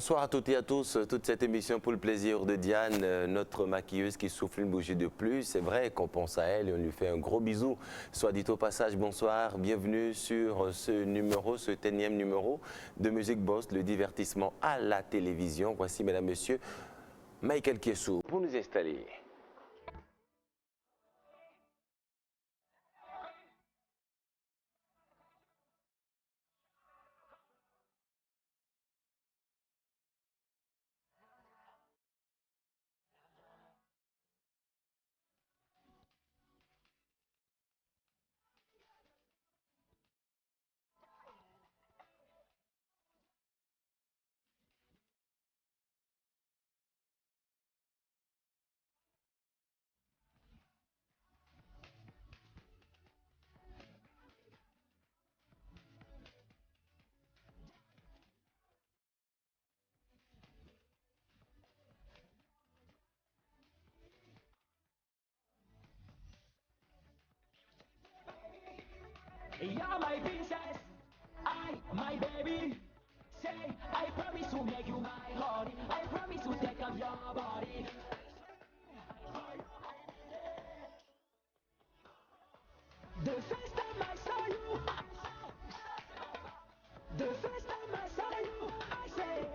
Bonsoir à toutes et à tous. Toute cette émission pour le plaisir de Diane, notre maquilleuse qui souffle une bougie de plus. C'est vrai qu'on pense à elle et on lui fait un gros bisou. Soit dit au passage, bonsoir, bienvenue sur ce numéro, ce énième numéro de Musique Boss, le divertissement à la télévision. Voici, mesdames, messieurs, Michael Kessou pour nous installer. You're my princess, my baby. Say, I promise to make you my honey. I promise to take up your body. The first time I saw you, the first time I saw you, I said,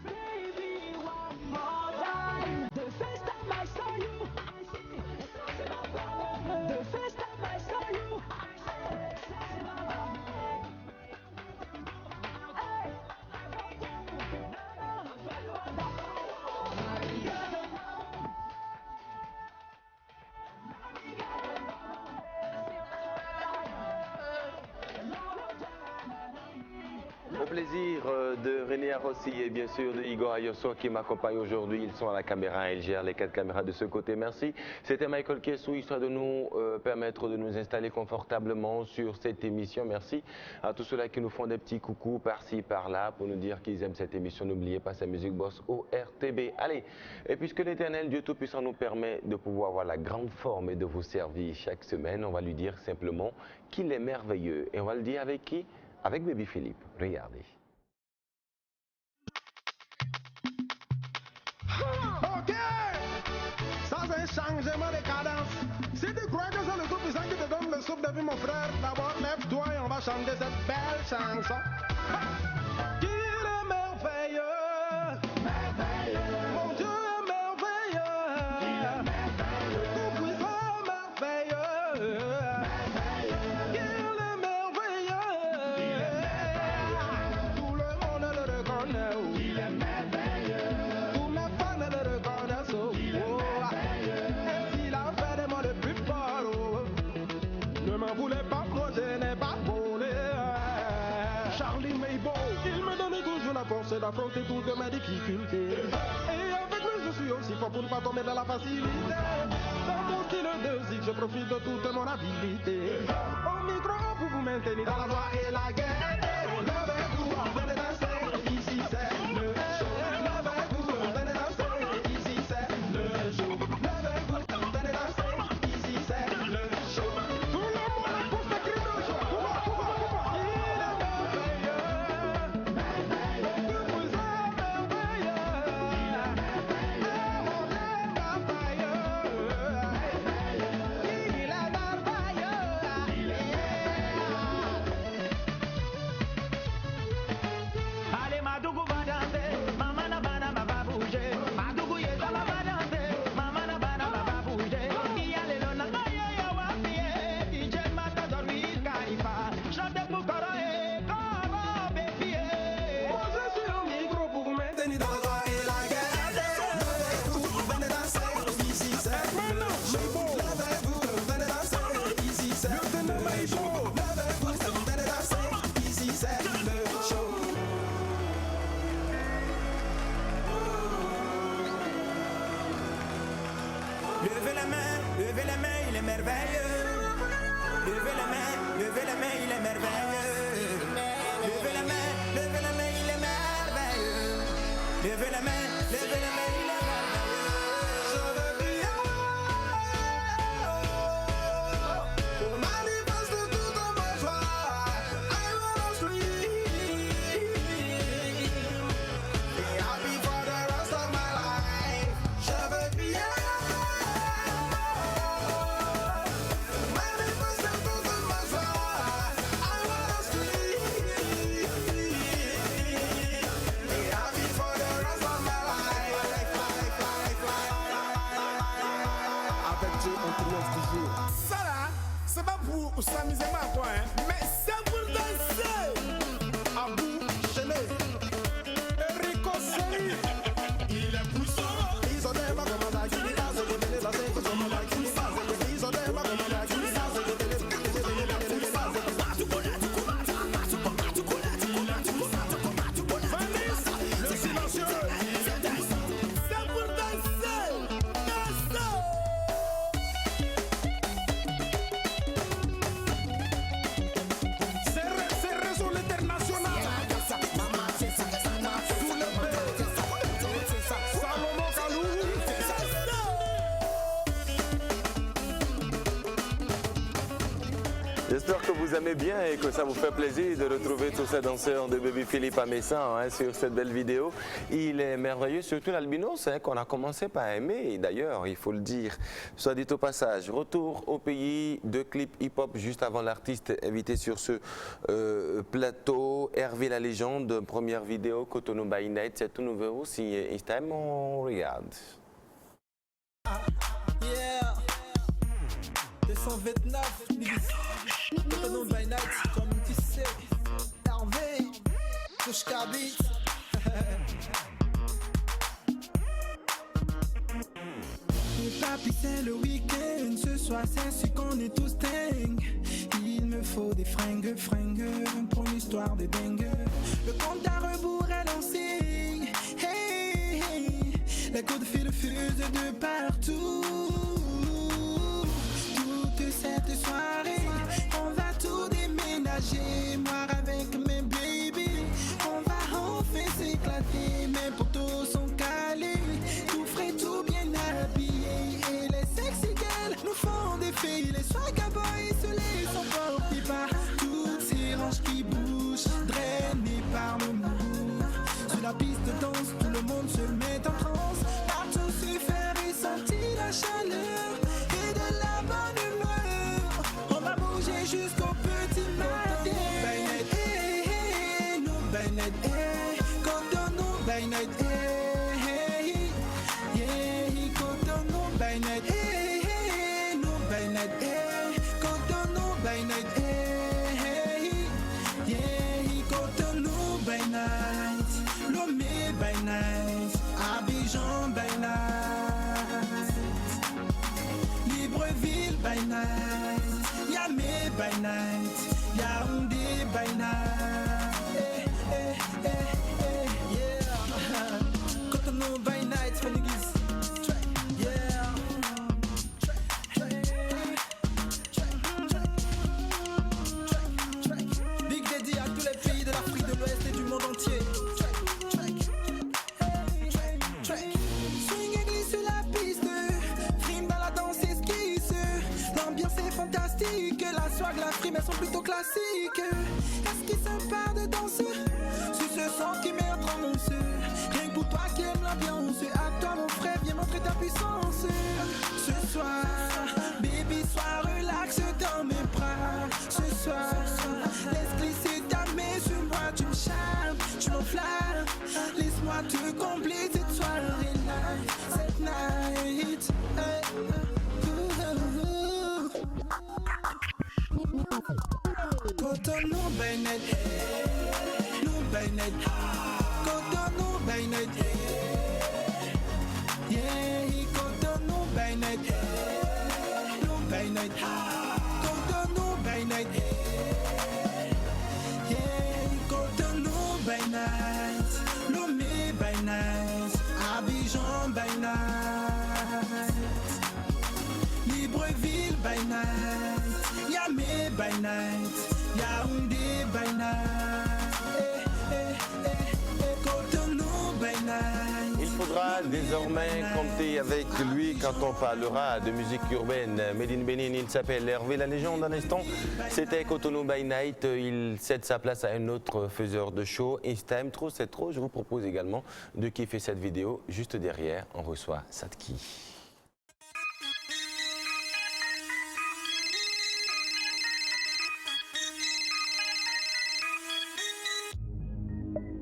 baby, one more time. The first time I saw you, the first time I saw you, Au plaisir de René Arossi et bien sûr de Igor Ayoso qui m'accompagnent aujourd'hui. Ils sont à la caméra, ils gèrent les 4 caméras de ce côté. Merci. C'était Michael Kessou, histoire de nous permettre de nous installer confortablement sur cette émission. Merci à tous ceux-là qui nous font des petits coucous par-ci, par-là pour nous dire qu'ils aiment cette émission. N'oubliez pas, c'est Musique Boss au RTB. Allez, et puisque l'Éternel Dieu Tout-Puissant nous permet de pouvoir avoir la grande forme et de vous servir chaque semaine, on va lui dire simplement qu'il est merveilleux. Et on va le dire avec qui? Avec Baby Philippe. Regardez. Ok, ça c'est un changement de cadence. Si tu crois que c'est le Tout-Puissant qui te donne le souffle depuis mon frère, d'abord lève-toi et on va chanter cette belle chanson. Qu'il est merveilleux, mon Dieu est merveilleux, Tout-Puissant merveilleux, qu'il est merveilleux, tout le monde le reconnaît. Tous mes fans le reconnaissent. c'est d'affronter toutes mes difficultés. Et avec lui, je suis aussi fort pour ne pas tomber dans la facilité. Dans mon style de zig, je profite de toute mon habilité. Au micro, pour vous maintenir dans la joie et la guerre. Levez-vous, venez danser, ici c'est le show. Levez-vous, venez danser, ici c'est le show. Levez-vous, venez danser, ici c'est le show. Tout le monde pousse le cri de joie. Il est merveilleux, merveilleux. Que vous êtes merveilleux. Il est merveilleux, merveilleux. Il est merveilleux. Allez, Madougou va danser, maman na bana va bouger. Madougou est dans la va danser, maman na bana va bouger. Il y a les lona, ya wa pie, DJ Matador Wiz Khalifa. Chante pour Koro et Koro baby. Moi je suis au micro pour vous maintenir dans la joie et la guerre. Levez-vous, venez danser, ici c'est le show. Levez-vous, venez danser, ici c'est le show. Levez-vous, venez danser, ici c'est le show. Levez la main, il est merveilleux. Levez la main, il est merveilleux. Levez la main, il est merveilleux. Levez la main, il est merveilleux. Je veux crier pour manifester toute ma joie. I wanna scream, be happy for the rest of my life. Je veux crier pour manifester toute ma joie. I wanna scream, be happy for the rest of my life. Avec Dieu, on triomphe toujours. Ça là, c'est pas pour s'amuser ma quoi, hein, mais c'est pour danser. Abou, Chéné, Enrico Seri, il est puissant. Ils ont des mains comme un acquis, ils ont des mains comme un acquis, ils ont des mains comme un acquis, ils ont des le silencieux. C'est pour danser. Danser. C'est réseau l'international. Sous le bec. Salomon Kalou. J'espère que vous aimez bien et que ça vous fait plaisir de retrouver tous ces danseurs de Baby Philippe à Messan sur cette belle vidéo. Il est merveilleux, surtout l'albinos qu'on a commencé par aimer. D'ailleurs, il faut le dire, soit dit au passage, retour au pays de clips hip-hop juste avant l'artiste invité sur ce plateau. Hervé la légende, première vidéo, Cotonou by Night, c'est tout nouveau aussi. Instagram, on regarde. Yeah. 229, Cotonou by Night, comme tu sais. Hervé, touche Kabit. Papi, c'est le week-end, ce soir c'est sûr qu'on est tous dingues. Il me faut des fringues pour l'histoire de dingue. Le compte à rebours est lancé. Hey, hey. Les coups de fil fusent de partout. Toute cette soirée, on va tout déménager. Moi avec mes baby, on va enfin s'éclater. Mes potos sont calés, tout frais, tout bien habillé. Et les sexy girls nous font des filles. Les swagger boys se laissent emporter par toutes ces hanches qui bougent, drainées par le move. Sur la piste de danse, tout le monde se met en transe. Partout se faire ressentir la chaleur et de la bonne humeur. On va bouger jusqu'au petit matin. By night, hey, hey, no by night, hey. Cotonou by night, hey, hey. Yeah, Cotonou by night, hey, hey, no by night, hey. Cotonou by night, hey, hey. Yeah, Cotonou by night. Lomé by night. Abidjan by night. Libreville by night. Yamé by night. Yaoundé by night. Eh, eh, eh, eh, Cotonou by night, my niggas. Yeah. Big Daddy à tous les pays de l'Afrique de l'Ouest et du monde entier. Swing et glisse sur la piste, frime dans la danse esquisse. L'ambiance est fantastique, la swag, la frime, elles sont plutôt classiques. Est-ce qu'ils se parlent de danse? Sur ce son qui met en transe. Rien que pour toi qui aime l'ambiance. À toi mon frère, viens montrer ta puissance. Ce soir, baby, sois relax dans mes bras. Ce soir, laisse glisser ta main sur moi. Tu me charmes, tu m'enflammes. Laisse-moi te combler cette soirée-là, cette night. Cotonou by night, nous by night. Cotonou by night, yeah. Cotonou by night, nous by night. Cotonou by night, yeah. Cotonou by night, Lomé by night, Abidjan by night, Libreville by night, Yamé by night, Yaoundé by night, Cotonou by night. Il faudra désormais compter avec lui quand on parlera de musique urbaine. Made in Benin, il s'appelle Hervé La Légende. Un instant, c'était Cotonou by Night. Il cède sa place à un autre faiseur de show, It's Time. Trop, c'est trop. Je vous propose également de kiffer cette vidéo. Juste derrière, on reçoit Sadki.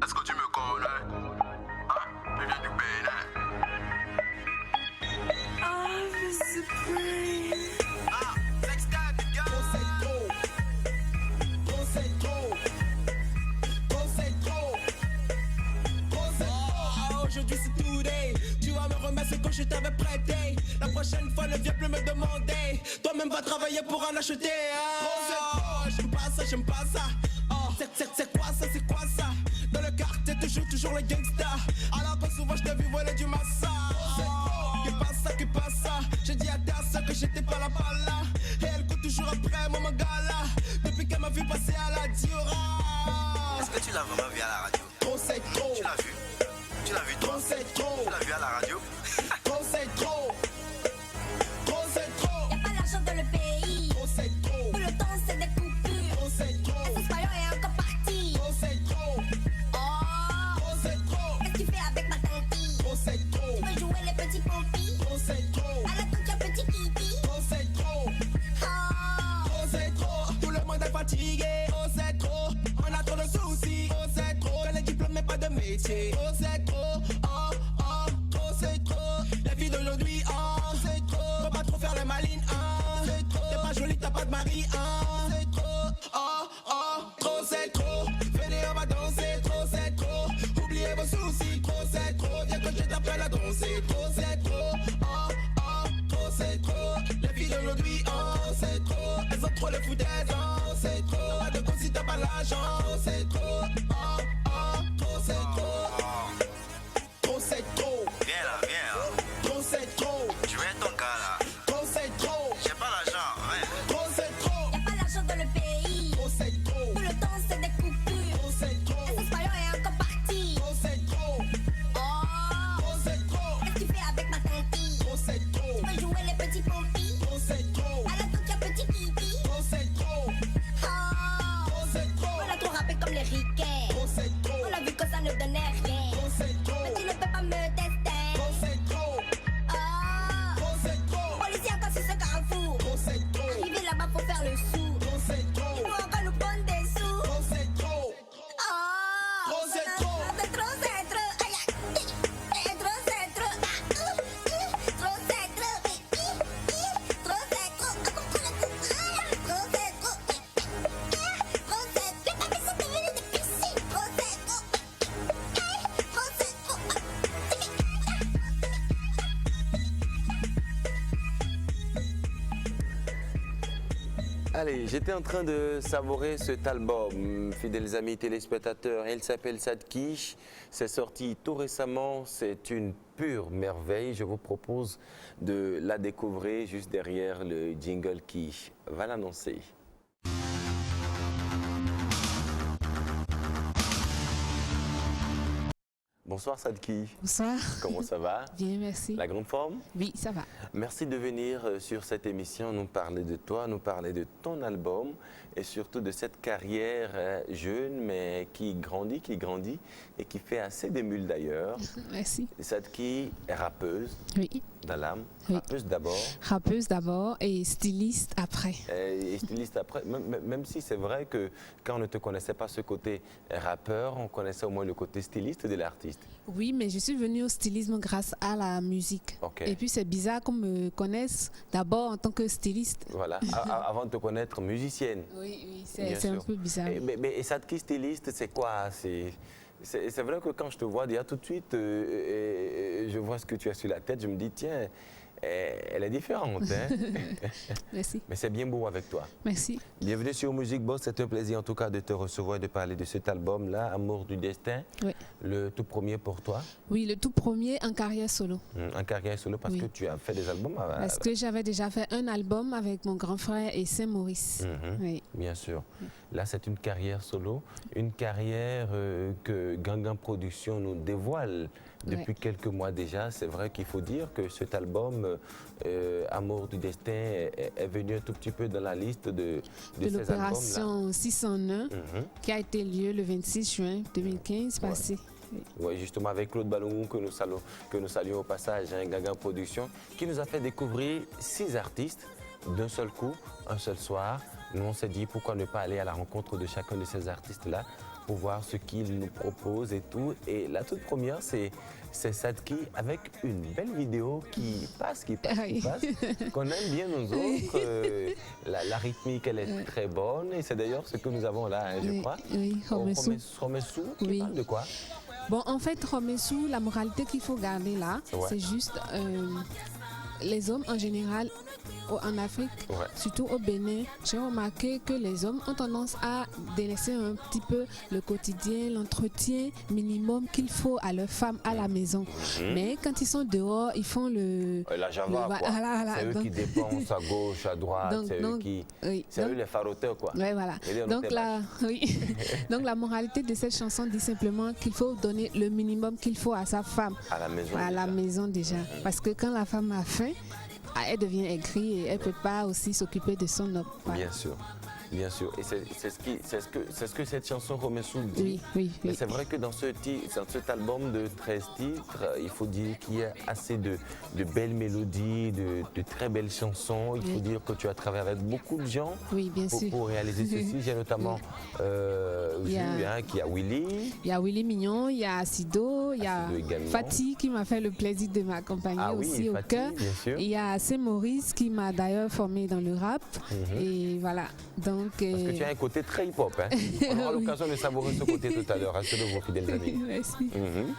Est-ce que tu me connais? Hein? Tu viens du Bénin. Next time, les gars. Aujourd'hui c'est today. Tu vas me remettre ce que je t'avais prêté. La prochaine fois ne viens plus me demander. Toi-même va travailler pour en acheter. J'aime pas ça, j'aime pas ça. C'est quoi ça, c'est quoi ça? Dans le quartier toujours les gangsters. Alors que souvent je t'ai vu voler du massa. Qui passe ça? J'ai dit à ta soeur que j'étais pas là. Et elle court toujours après moi Mangala. Depuis qu'elle m'a vu passer à la Diora. Est-ce que tu l'as vraiment vu à la radio? Trop c'est trop. Tu l'as vu? Tu l'as vu toi? Trop c'est trop. Tu l'as vu à la radio? Trop c'est trop. Trop c'est trop. Y'a pas d'argent dans le pays. Trop c'est trop. Tout le temps c'est des coupures. Trop c'est trop. Est-ce que est encore parti? Trop c'est trop. Oh, Trop c'est trop. qu'est-ce que tu fais avec ma tante? Trop c'est trop. Tu veux jouer les petits pompis? Trop c'est trop. À la coupe un petit kiki. Trop c'est trop. Oh, Trop c'est trop. Tout le monde est fatigué. Trop c'est trop. On a trop de soucis. Trop c'est trop. Que les diplômes mais pas de métier. Trop c'est trop. Trop c'est trop. La vie d'aujourd'hui, c'est trop. Faut pas trop faire les malines, c'est trop. T'es pas jolie, t'as pas de mari, c'est trop. Trop c'est trop. Venez, on va danser. Trop c'est trop. Oubliez vos soucis. Trop c'est trop. Viens que je t'appelle à danser. Trop c'est trop. Trop c'est trop. La vie d'aujourd'hui, c'est trop. Elles ont trop les foutaises, c'est trop. Pas de cause si t'as pas l'argent, c'est trop. Trop c'est trop. Trop c'est trop. Viens là, viens là. Trop c'est trop. Tu es ton gars là. Trop c'est trop. J'ai pas l'argent, ouais. Trop c'est trop. y'a pas d'argent dans le pays. Trop c'est trop. Tout le temps c'est des coupures. Trop c'est trop. Est-ce que est encore parti? Trop c'est trop. Oh, Trop c'est trop. qu'est-ce que tu fais avec ma tante? Trop c'est trop. Tu veux jouer les petits pompis? Trop c'est trop. À la coupe un petit kiki. Trop c'est trop. Oh, Trop c'est trop. on l'a trop rappé comme les ricains. Trop c'est trop. On l'a vu que ça ne donnait rien. Trop c'est trop. Mais tu ne peux pas me tester. Trop c'est trop. Oh, Trop c'est trop. policier encore sur ce carrefour. Trop c'est trop. Arrivé là-bas pour faire le sou. Trop c'est trop. Il faut encore nous prendre des sous. Trop c'est trop. Oh, Trop, c'est trop. C'est trop, c'est trop. Aïe, aïe. Eh, trop, c'est trop. Ah, trop, c'est trop. Trop, c'est trop. Trop, c'est trop. Trop, c'est trop. Trop, c'est... Les papis sont devenus des piscines. Allez, j'étais en train de savourer cet album, fidèles amis téléspectateurs. Il s'appelle Sadkish. C'est sorti tout récemment. C'est une pure merveille. Je vous propose de la découvrir juste derrière le jingle qui va l'annoncer. Bonsoir Sadki. Bonsoir. Comment ça va? Bien, merci. La grande forme? Oui, ça va. Merci de venir sur cette émission, nous parler de toi, nous parler de ton album et surtout de cette carrière jeune mais qui grandit et qui fait assez d'émules d'ailleurs. Merci. Sadki est rappeuse Oui. dans l'âme, Oui. rappeuse d'abord. Rappeuse d'abord et styliste après. Et styliste après, même si c'est vrai que quand on ne te connaissait pas ce côté rappeur, on connaissait au moins le côté styliste de l'artiste. Oui, mais je suis venue au stylisme grâce à la musique. Ok. Et puis c'est bizarre qu'on me connaisse d'abord en tant que styliste. Voilà, avant de te connaître musicienne. Oui, oui, Bien c'est un sûr. peu bizarre. Et Sadki styliste, c'est quoi? C'est vrai que quand je te vois déjà tout de suite, je vois ce que tu as sur la tête, je me dis, tiens, elle est différente. Hein? Merci. Mais c'est bien beau avec toi. Merci. Bienvenue sur Music Box, c'est un plaisir en tout cas de te recevoir et de parler de cet album-là, Amour du destin, Oui. le tout premier pour toi, Oui, le tout premier en carrière solo. en carrière solo, parce Oui. que tu as fait des albums. Parce que j'avais déjà fait un album avec mon grand frère et Saint-Maurice. Mhm. Oui. Bien sûr. Là, c'est une carrière solo, une carrière que Gangan Production nous dévoile depuis quelques mois déjà. C'est vrai qu'il faut dire que cet album, Amour du destin, est venu un tout petit peu dans la liste de ces albums-là. l'opération 601 qui a été lieu le 26 juin 2015 passé. Oui. Oui, justement avec Claude Baloungou que nous saluons au passage, hein, Gangan Production, qui nous a fait découvrir 6 artistes d'un seul coup, un seul soir. Nous, on s'est dit pourquoi ne pas aller à la rencontre de chacun de ces artistes-là pour voir ce qu'ils nous proposent et tout. Et la toute première, c'est Sadki avec une belle vidéo qui passe, qu'on aime bien nous autres. La rythmique, elle est très bonne et c'est d'ailleurs ce que nous avons là, hein, je crois. Oui, Romessou. Romessou, qui Oui. parle de quoi? Bon, en fait, Romessou, la moralité qu'il faut garder là, Ouais. c'est juste les hommes en général en Afrique, Ouais. surtout au Bénin, j'ai remarqué que les hommes ont tendance à délaisser un petit peu le quotidien, l'entretien minimum qu'il faut à leurs femmes à la maison. Mais quand ils sont dehors, ils font le... La Java, le- quoi. voilà, C'est eux donc- qui dépensent à gauche, à droite, Donc- c'est eux donc, qui... oui, C'est eux donc- les farotteurs, quoi. Ouais, voilà. Et les Donc notaires. oui. Donc la moralité de cette chanson dit simplement qu'il faut donner le minimum qu'il faut à sa femme À la maison. à la déjà. maison déjà. Parce que quand la femme a faim, elle devient aigrie et elle ne peut pas aussi s'occuper de son homme. Voilà. Bien sûr. Bien sûr. Et c'est ce que cette chanson Romessou dit. Oui, oui, Mais oui. c'est vrai que dans cet album de 13 titres, il faut dire qu'il y a assez de belles mélodies, de très belles chansons. Il faut dire que tu as travaillé avec beaucoup de gens Oui, bien sûr. pour réaliser ceci. J'ai notamment vu qu'il y a Willy. Il y a Willy Mignon, il y a Sido, il y a Sido également. Fatih qui m'a fait le plaisir de m'accompagner Ah oui, aussi au Fatih, cœur. bien sûr. Il y a Saint-Maurice qui m'a d'ailleurs formé dans le rap. Et voilà. Donc, Parce que tu as un côté très hip-hop. Hein. On aura Oui. l'occasion de savourer ce côté tout à l'heure, rassurez-vous, fidèles amis. merci. Mhm.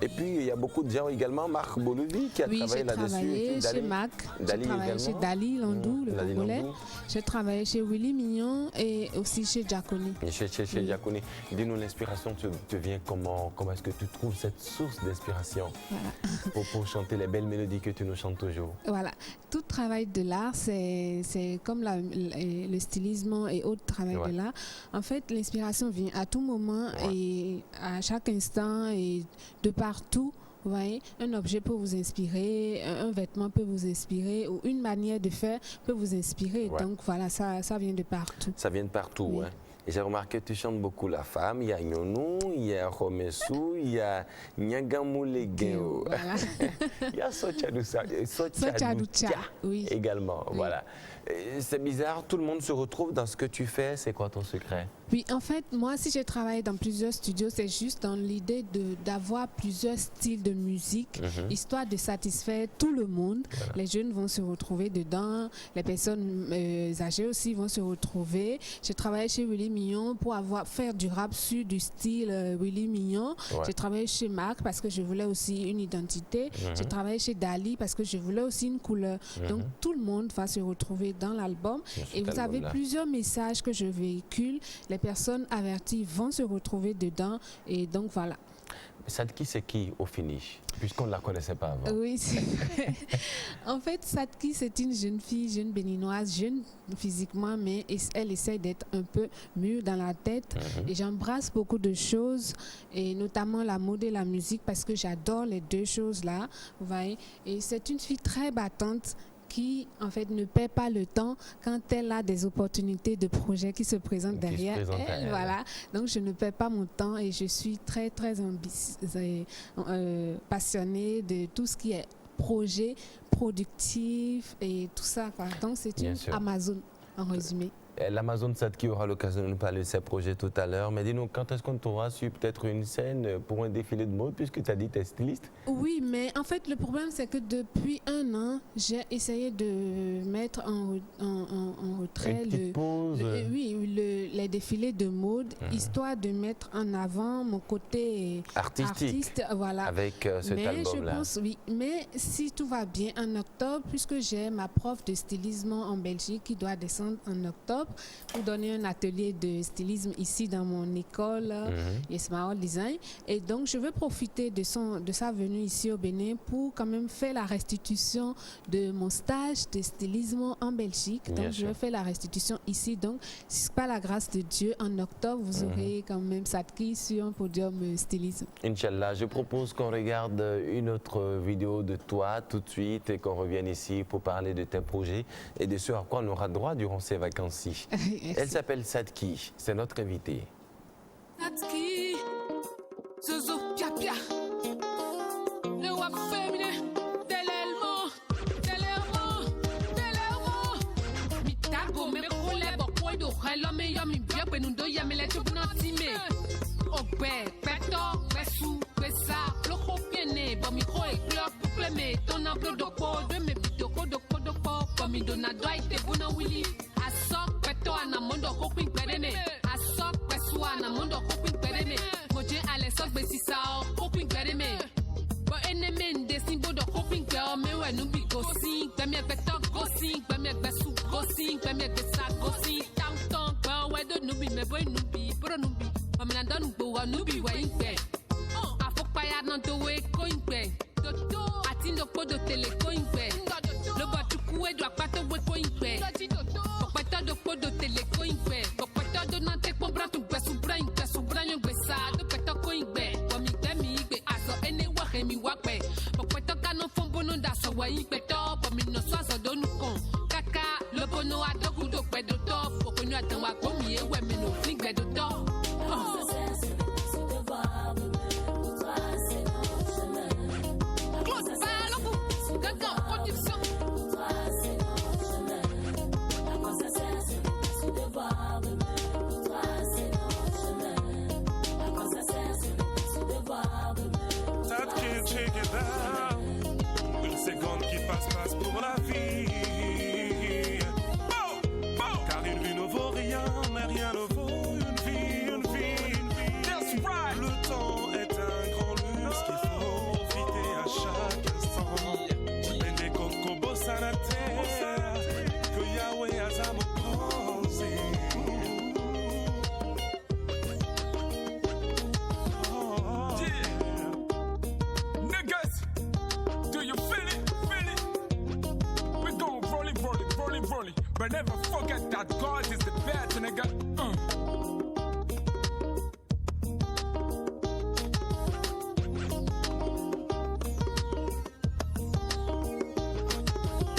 Et puis, il y a beaucoup de gens également, Marc Boloudi, qui a Oui, travaillé j'ai là-dessus. travaillé chez Mac, j'ai Dali travaillé également. chez Dali Landou, le Dali Congolais. Landou. J'ai travaillé chez Willy Mignon et aussi chez Giaconi. Et chez Giaconi. Dis-nous, l'inspiration te vient comment? Comment est-ce que tu trouves cette source d'inspiration Voilà. pour chanter les belles mélodies que tu nous chantes toujours? Voilà. Tout travail de l'art, c'est comme le stylisme et autres travail Ouais. de l'art. En fait, l'inspiration vient à tout moment et à chaque instant et de partout. Vous voyez, un objet peut vous inspirer, un vêtement peut vous inspirer ou une manière de faire peut vous inspirer. Ouais. Donc voilà, ça vient de partout. Ça vient de partout. Oui. Hein. Et j'ai remarqué que tu chantes beaucoup la femme. Il y a Nyonou, il y a Romessou, il y a Nyagamoulegueo. Voilà. Il y a Sochaducha Oui. également. Oui. Voilà. C'est bizarre, tout le monde se retrouve dans ce que tu fais. C'est quoi ton secret? Oui, en fait, moi, si j'ai travaillé dans plusieurs studios, c'est juste dans l'idée d'avoir plusieurs styles de musique, histoire de satisfaire tout le monde. Voilà. Les jeunes vont se retrouver dedans, les personnes âgées aussi vont se retrouver. J'ai travaillé chez Willy Mignon pour faire du rap sur du style Willy Mignon. Ouais. J'ai travaillé chez Marc parce que je voulais aussi une identité. J'ai travaillé chez Dali parce que je voulais aussi une couleur. Donc, tout le monde va se retrouver dans l'album. cet Et vous avez album-là. plusieurs messages que je véhicule. Les personnes averties vont se retrouver dedans. Et donc voilà. Sadki, c'est qui au finish? Puisqu'on ne la connaissait pas avant. Oui, c'est vrai. En fait, Sadki, c'est une jeune fille, jeune béninoise, jeune physiquement, mais elle essaie d'être un peu mûre dans la tête. Et j'embrasse beaucoup de choses, et notamment la mode et la musique, parce que j'adore les deux choses-là. Vous voyez. Et c'est une fille très battante qui, en fait, ne perd pas le temps quand elle a des opportunités de projets qui se présentent Qui se derrière présentent à elle. elle. Voilà. Donc, je ne perds pas mon temps et je suis très, très passionnée de tout ce qui est projet productif et tout ça, quoi. Donc, c'est Bien une sûr. Amazon, en résumé. L'Amazon Sadki aura l'occasion de nous parler de ses projets tout à l'heure. Mais dis-nous, quand est-ce qu'on t'aura sur peut-être une scène pour un défilé de mode, puisque tu as dit que tu es styliste? Oui, mais en fait, le problème, c'est que depuis 1 an, j'ai essayé de mettre en retrait Une petite pause. les défilés de mode, histoire de mettre en avant mon côté Artistique. artiste, voilà. Avec cet Mais album-là. je pense, oui. Mais si tout va bien, en octobre, puisque j'ai ma prof de stylisme en Belgique qui doit descendre en octobre pour donner un atelier de stylisme ici dans mon école, Small Design. Et donc, je veux profiter de sa venue ici au Bénin pour quand même faire la restitution de mon stage de stylisme en Belgique. Bien Donc, je sûr. vais faire la restitution ici. Donc, si par la grâce de Dieu, en octobre, vous aurez quand même Sadki sur un podium stylisme. Inch'Allah, je propose qu'on regarde une autre vidéo de toi tout de suite et qu'on revienne ici pour parler de tes projets et de ce à quoi on aura droit durant ces vacances-ci. Elle s'appelle Sadki, c'est notre invitée. Sadki, Zozo Pia Pia, le wap féminin, Delelmo, Mitago, me roule, bokoi do hello, me yami, bien, ben, nous yami, les tout natime. Obe, peto, besu, besa, le hopiene, bon, micro et club, pleme, ton emploi de po, de me bidoko, de po, comme il donne à droite, de bona willy. Asok, peto, anamondo, hoping, perene, asok, pesu, anamondo, hoping, perene, moje, alesok, besisao, hoping, perene. But enemy, des symbol de hoping, girl, me, when you be go sing, me, beto, go sing, me, besu, go sing, me, besa, go sing, tang, tang, girl, where do nubi, me, boy, nubi, bro, nubi. Pamela don't go on nubi wa inkpe. Afokpaya non to we ko inkpe. Atindo podo tele ko inkpe. Lobo tuku e do akpato we ko inkpe. Okpato do podo tele ko inkpe. Okpato do nan tek pobra tu besu bra inkpe su bra yon gbesa do peto ko inkpe. Pomi gbe mi igbe aso ene wa he mi wa pe. Okpato ka no fombo no da so wa inkpe to pomi no so aso do nu kon. Kaka lobo no adogu do pe do to. Pokonyo atan wa ko mi e we me no fligbe do to. Check it out. Une seconde qui passe pour la vie. Car une vie ne vaut rien, mais rien ne vaut une vie. That's right. Le temps est un grand luxe qu'il faut profiter à chaque instant. Bende koko bossa na terre, que Yahweh a sa mokosi. But never forget that God is the best, nigga.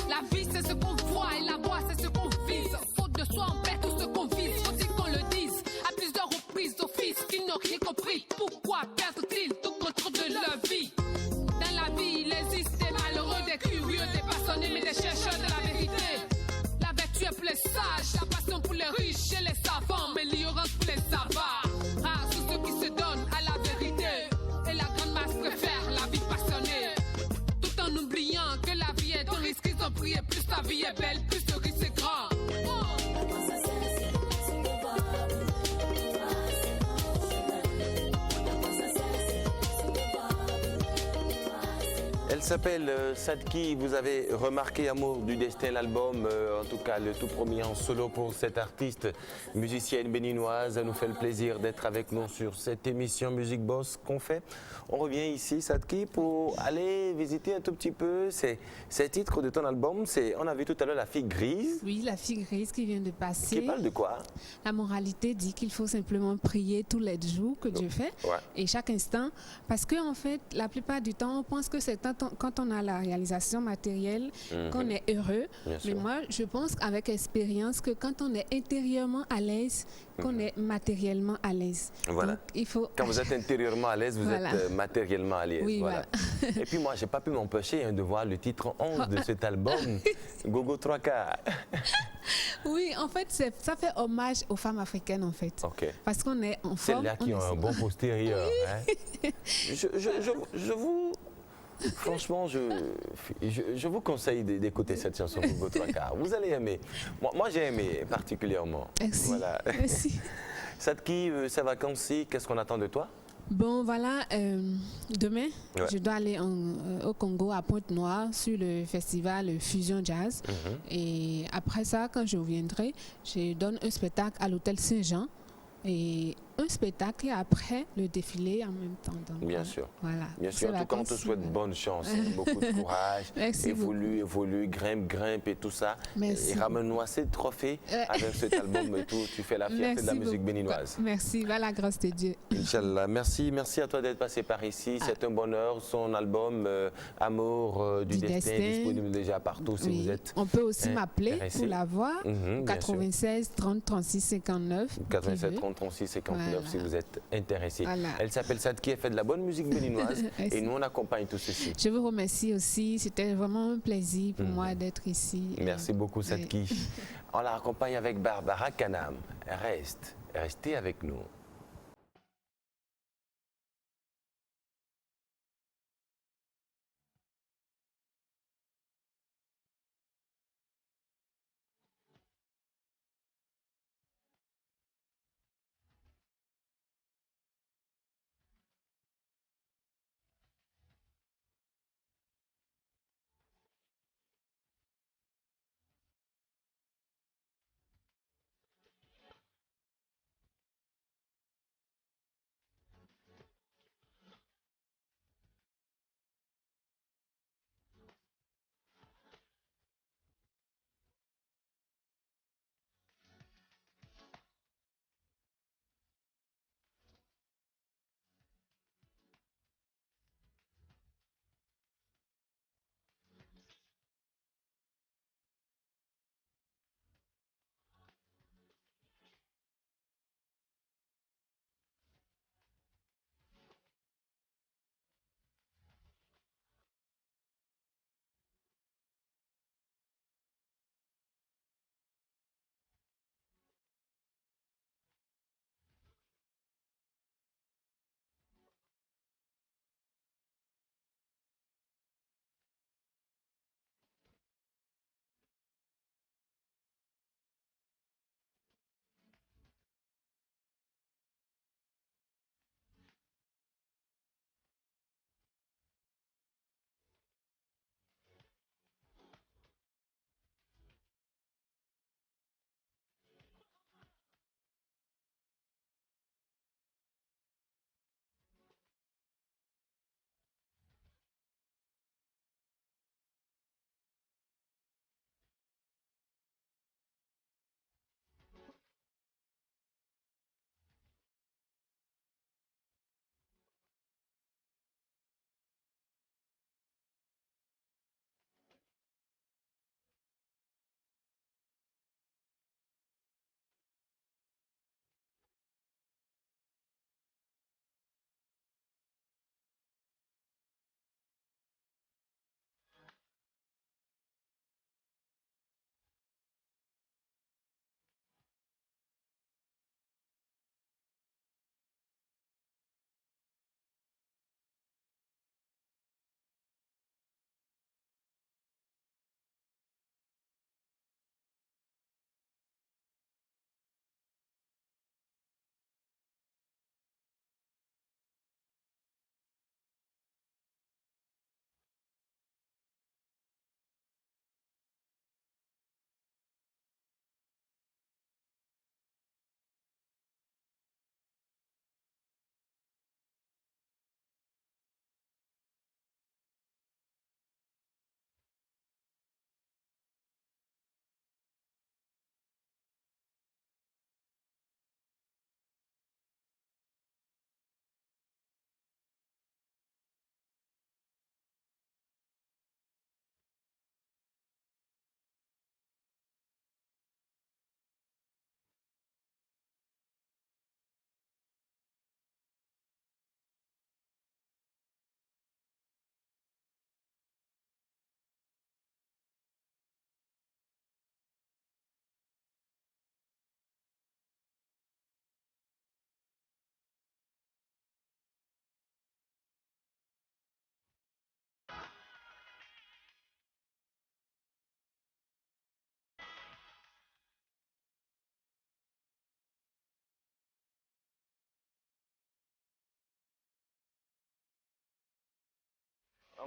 La vie c'est ce qu'on voit et la voix c'est ce qu'on vise. Faute de soi on perd tout ce qu'on vise. Faut-il qu'on le dise à plusieurs reprises aux fils qui n'ont rien compris. Pourquoi perdent-ils tout contrôle de leur vie? Dans la vie il existe des malheureux, des curieux, des passionnés mais des chercheurs de la vérité. Tu es pour les sages, la passion pour les riches et les savants, mais l'ignorance pour les savanes. Rares sont ceux qui se donnent à la vérité, et la grande masse préfère la vie passionnée. Tout en oubliant que la vie est un risque, ils ont prié, plus la vie est belle, plus le risque est grand. Elle s'appelle Sadki. Vous avez remarqué Amour du destin, l'album, en tout cas le tout premier en solo pour cette artiste musicienne béninoise. Elle nous fait le plaisir d'être avec nous sur cette émission Music Boss qu'on fait. On revient ici, Sadki, pour aller visiter un tout petit peu ces titres de ton album. On a vu tout à l'heure La fille grise. Oui, La fille grise qui vient de passer. Qui parle de quoi? La moralité dit qu'il faut simplement prier tous les jours que Dieu fait et chaque instant. Parce que en fait, la plupart du temps, on pense que c'est quand on a la réalisation matérielle qu'on est heureux. Mais moi, je pense qu'avec expérience, que quand on est intérieurement à l'aise, qu'on est matériellement à l'aise. Voilà. Donc, il faut... Quand vous êtes intérieurement à l'aise, vous êtes matériellement à l'aise. Oui, voilà. Et puis moi, je n'ai pas pu m'empêcher de voir le titre 11 de cet album, Gogo 3K. Oui, en fait, ça fait hommage aux femmes africaines, en fait. Parce qu'on est en forme. Celles-là qui ont un bon postérieur. Hein. Je vous... Franchement, je vous conseille d'écouter cette chanson Gogo 3K. Vous allez aimer. Moi j'ai aimé particulièrement. Merci. Voilà. Merci. Sadki, ces vacances-ci, qu'est-ce qu'on attend de toi? Bon, voilà, demain, je dois aller au Congo, à Pointe-Noire, sur le festival Fusion Jazz. Et après ça, quand je reviendrai, je donne un spectacle à l'hôtel Saint-Jean. Et un spectacle et après le défilé en même temps. Donc, bien sûr. Voilà. Bien sûr. En tout cas, on te souhaite bonne chance, beaucoup de courage. Merci évolue, grimpe et tout ça. Merci. Et ramène-nous assez de trophées avec cet album et tout. Tu fais la fierté de la musique béninoise. Merci, va la grâce de Dieu. Inch'Allah. Merci à toi d'être passé par ici. C'est un bonheur. Son album Amour du destin est disponible déjà partout si vous êtes. On peut aussi m'appeler pour la voir. 96 30 36 59. 87 30 36 59 si vous êtes intéressé. Voilà. Elle s'appelle Sadki, elle fait de la bonne musique béninoise et nous on accompagne tout ceci. Je vous remercie aussi, c'était vraiment un plaisir pour moi d'être ici. Merci beaucoup Sadki. On la accompagne avec Barbara Kanam. Restez avec nous.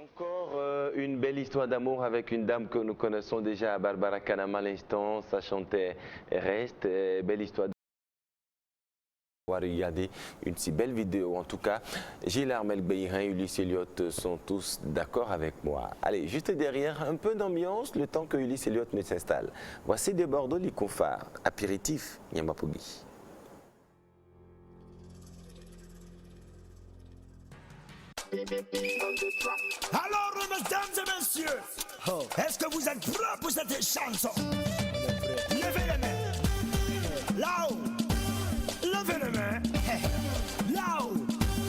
Encore une belle histoire d'amour avec une dame que nous connaissons déjà, Barbara Kanama à l'instant. Ça chantait Reste. Belle histoire d'amour. On va regarder une si belle vidéo. En tout cas, Gilles Armel Beirin et Ulysse Elliott sont tous d'accord avec moi. Allez, juste derrière, un peu d'ambiance, le temps que Ulysse Elliott ne s'installe. Voici de Bordeaux, l'Icofar. Apéritif, Nyamapogi. Alors, mesdames et messieurs, est-ce que vous êtes prêts pour cette chanson? Levez les mains. Là-haut. Levez les mains. Là-haut.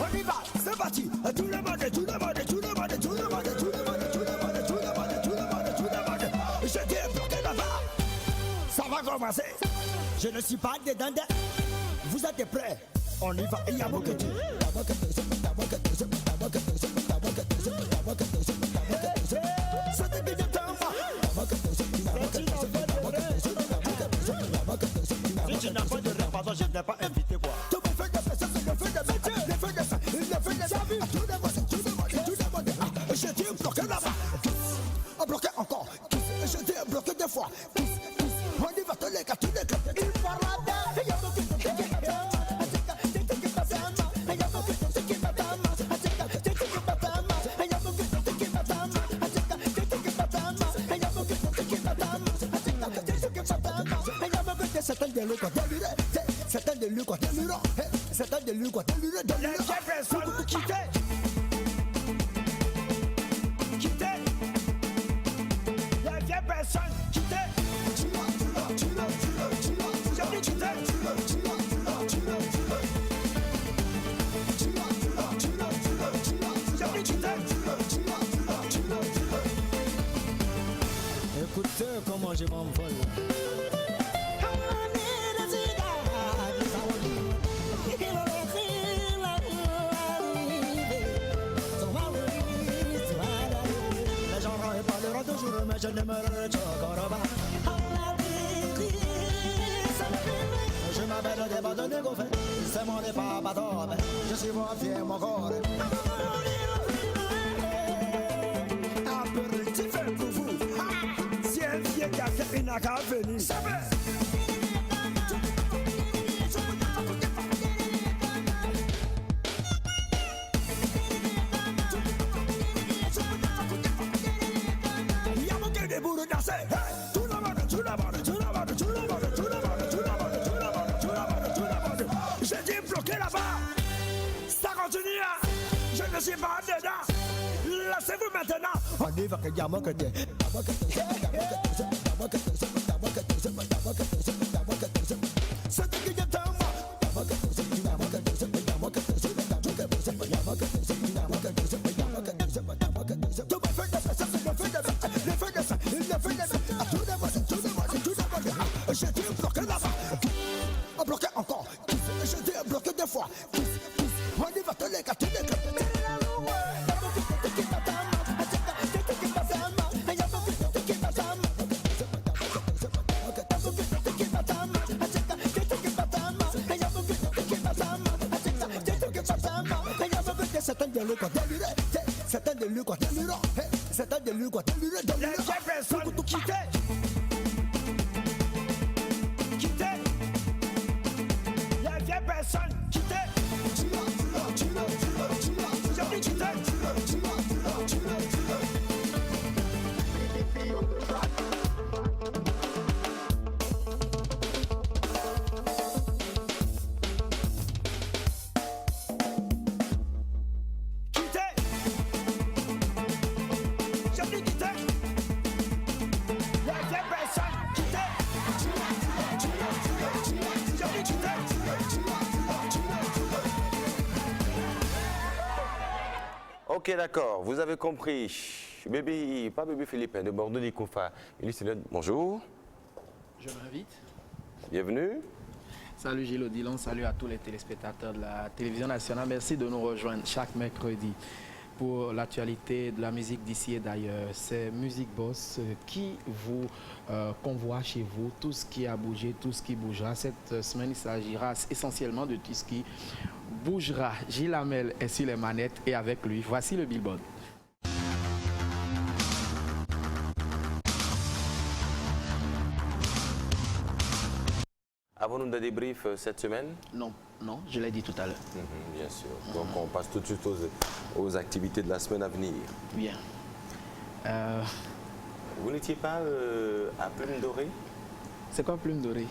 On y va. C'est parti. Tout le monde, tout le monde, tout le monde, tout le monde, tout le monde, tout le monde, tout le monde, tout le monde, tout le monde. Je t'ai bloqué là-bas. Ça va commencer. Je ne suis pas dedans. Vous êtes prêts? On y va. Il y a beaucoup de Dieu. Si tu n'as pas de rêve, pardon, je n'ai pas invité quoi. Tout le fait de ça, c'est le fait de métier, le fait de ça, le fait de ça. Tout le monde, tout le monde, tout le monde. Je t'ai bloqué là-bas. Bloqué encore. Je t'ai bloqué deux fois. On y va tous les gars, tous les gars. Il parle là. C'est un de lui quoi délirant. C'est un de lui quoi délirant. Les personnes quittées. Quittées. Les vieilles personnes quittées. J'ai dit quittées. J'ai dit quittées. Écoutez comment je m'envole. Je ne me retrouve pas. Je m'appelle des bas de négocier. C'est mon départ, pas d'homme. Je suis mon fier, mon corps. Apéritif pour vous. Si un vieux gars qui n'a qu'à venir. Je ne suis pas dedans. Laissez-vous maintenant. On y va que y'a que t'es. Je t'ai bloqué là-bas. Bloqué encore. Je t'ai bloqué deux fois. On y va tous les gars, tous les gars. C'est un de lui quoi déliré. C'est un de lui quoi délirant. C'est un de lui quoi déliré. Les personnes quittées. Quittées. Les vieilles personnes quittées. Ok, d'accord, vous avez compris. Bébé, pas bébé Philippe, de Bordeaux d'Icofar. Ulysse Elliott, bonjour. Je m'invite. Bienvenue. Salut Gilles Odilon, salut à tous les téléspectateurs de la télévision nationale. Merci de nous rejoindre chaque mercredi pour l'actualité de la musique d'ici et d'ailleurs. C'est Music Boss qui vous convoie chez vous tout ce qui a bougé, tout ce qui bougera. Cette semaine, il s'agira essentiellement de tout ce qui bougera. Gilles Armel est sur les manettes et avec lui, voici le Billboard. Avons-nous des débriefs cette semaine? Non, non, je l'ai dit tout à l'heure. Bien sûr. Donc on passe tout de suite aux activités de la semaine à venir. Bien. Vous n'étiez pas à Plume Dorée? C'est quoi Plume Dorée?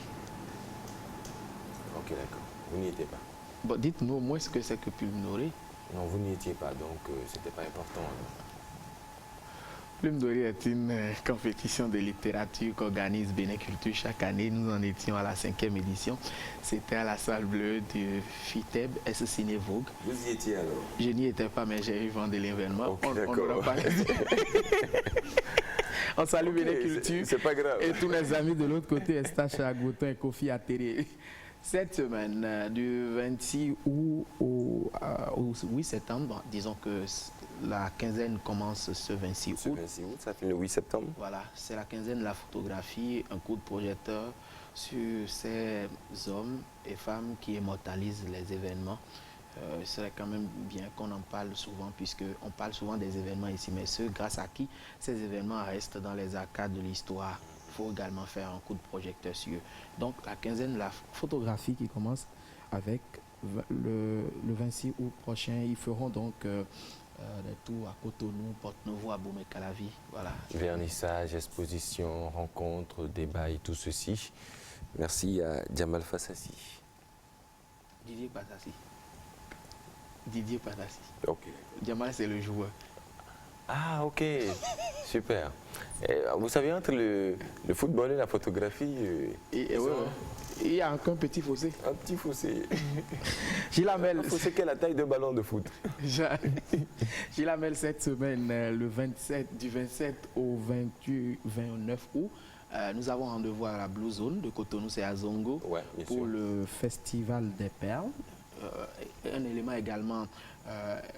Ok, d'accord. Vous n'y étiez pas. Bon, dites-nous au moins ce que c'est que Plume Dorée. Non, vous n'y étiez pas, donc c'était pas important. Plume Dorée est une compétition de littérature qu'organise Bénin Culture chaque année. Nous en étions à la 5e édition. C'était à la salle bleue du FITEB, Ciné Vogue. Vous y étiez alors? Je n'y étais pas, mais j'ai eu vent de l'événement. Ok, On d'accord. n'aura pas On salue Bénin Culture. C'est pas grave. Et tous les amis de l'autre côté, Estache Agoutin et Kofi Atteré. Cette semaine, du 26 août au 8 septembre, disons que la quinzaine commence ce 26 août. Ce 26 août, ça finit le 8 septembre. Voilà, c'est la quinzaine de la photographie, un coup de projecteur sur ces hommes et femmes qui immortalisent les événements. Il serait quand même bien qu'on en parle souvent, puisqu'on parle souvent des événements ici, mais ceux grâce à qui ces événements restent dans les arcades de l'histoire. Il faut également faire un coup de projecteur sur eux. Donc la quinzaine de la photographie qui commence avec le 26 août prochain. Ils feront donc des tours à Cotonou, Porte-Nouveau, à Boumé-Calavi. Voilà. Vernissage, exposition, rencontres, débats et tout ceci. Merci à Djamal Fassassi. Didier Patassi. Didier Patassi. Ok. Djamal, c'est le joueur. Ah, ok. Super. Et, vous savez, entre le football et la photographie, il y a encore un petit fossé. Un petit fossé. Gilamel. Un fossé qui est la taille d'un ballon de foot. Gilamel, cette semaine, du 27 au 29 août, nous avons rendez-vous à la Blue Zone de Cotonou, c'est à Zongo, pour le Festival des Perles. Un élément également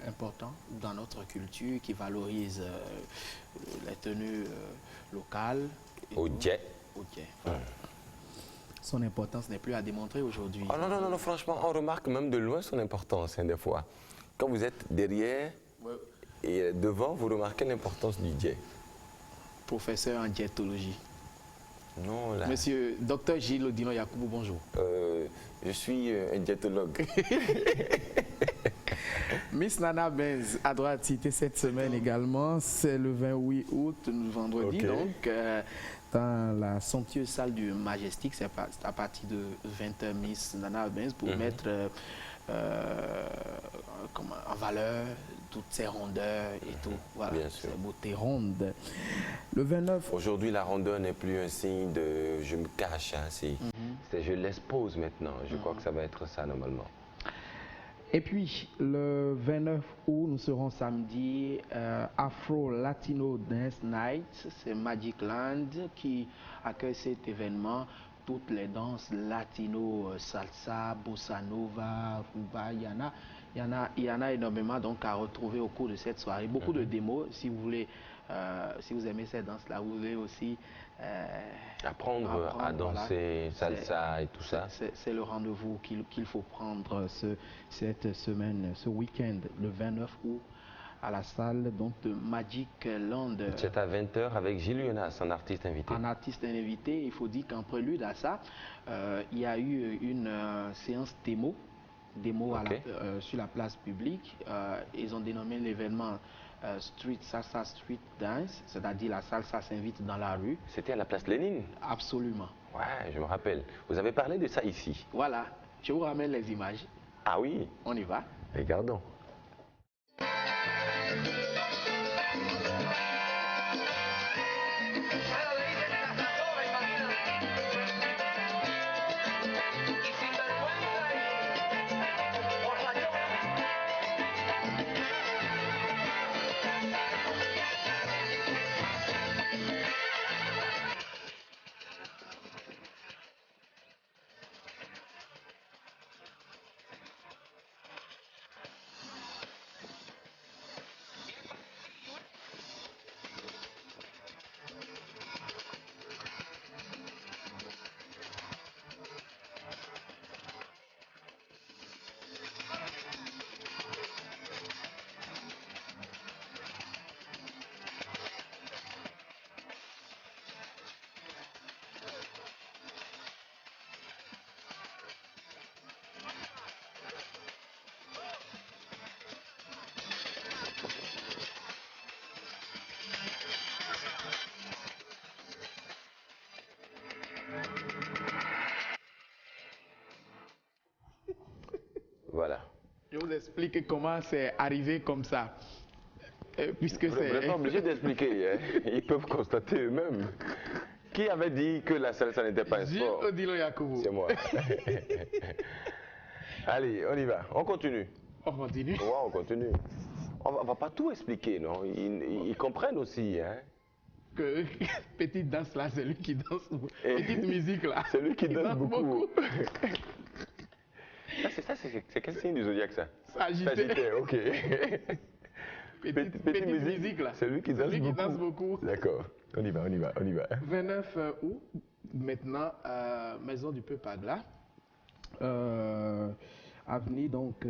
important dans notre culture qui valorise les tenues locales. Au jet. Voilà. Son importance n'est plus à démontrer aujourd'hui. Oh non, franchement, on remarque même de loin son importance, des fois. Quand vous êtes derrière et devant, vous remarquez l'importance du jet. Professeur en jetologie. Non, là. Monsieur Dr Gilles Odino Yakoubou, bonjour. Je suis un jetologue. Miss Nana Benz a droit de citer cette semaine également. C'est le 28 août, vendredi, donc, dans la somptueuse salle du Majestic. C'est à partir de 20h, Miss Nana Benz pour mettre en valeur toutes ces rondeurs et tout. Voilà, ces beautés rondes. Le 29... Aujourd'hui, la rondeur n'est plus un signe de « je me cache », hein, c'est je l'expose maintenant. Je crois que ça va être ça normalement. Et puis, le 29 août, nous serons samedi, Afro Latino Dance Night. C'est Magic Land qui accueille cet événement. Toutes les danses latino, salsa, bossa nova, rumba, il y en a énormément donc à retrouver au cours de cette soirée. Beaucoup de démos, si vous voulez, si vous aimez ces danses-là, vous voulez aussi apprendre à danser, salsa et tout ça. C'est le rendez-vous qu'il faut prendre cette semaine, ce week-end, le 29 août, à la salle donc, de Magic Land. C'est à 20h avec Gilles Yonas, un artiste invité. Un artiste invité. Il faut dire qu'en prélude à ça, il y a eu une séance démo sur la place publique. Ils ont dénommé l'événement Salsa Street Dance, c'est-à-dire la salsa s'invite dans la rue. C'était à la place Lénine? Absolument. Ouais, je me rappelle. Vous avez parlé de ça ici? Voilà. Je vous ramène les images. Ah oui? On y va. Regardons. Voilà. Je vous explique comment c'est arrivé comme ça. Puisque Vous n'êtes pas obligé d'expliquer, hein. Ils peuvent constater eux-mêmes. Qui avait dit que la salsa n'était pas un sport? Odilo Yakubu. C'est moi. Allez, on y va. On continue. On continue. Ouais, on continue. On va pas tout expliquer, non? Ils comprennent aussi, hein? Que petite danse là, c'est lui qui danse. Petite musique là. C'est lui qui danse beaucoup. C'est quel signe du zodiaque, ça? Sagittaire, ok. Petite musique là. C'est lui qui danse beaucoup. D'accord. On y va. 29 août, maintenant, Maison du Peuple Agla. Avenue donc.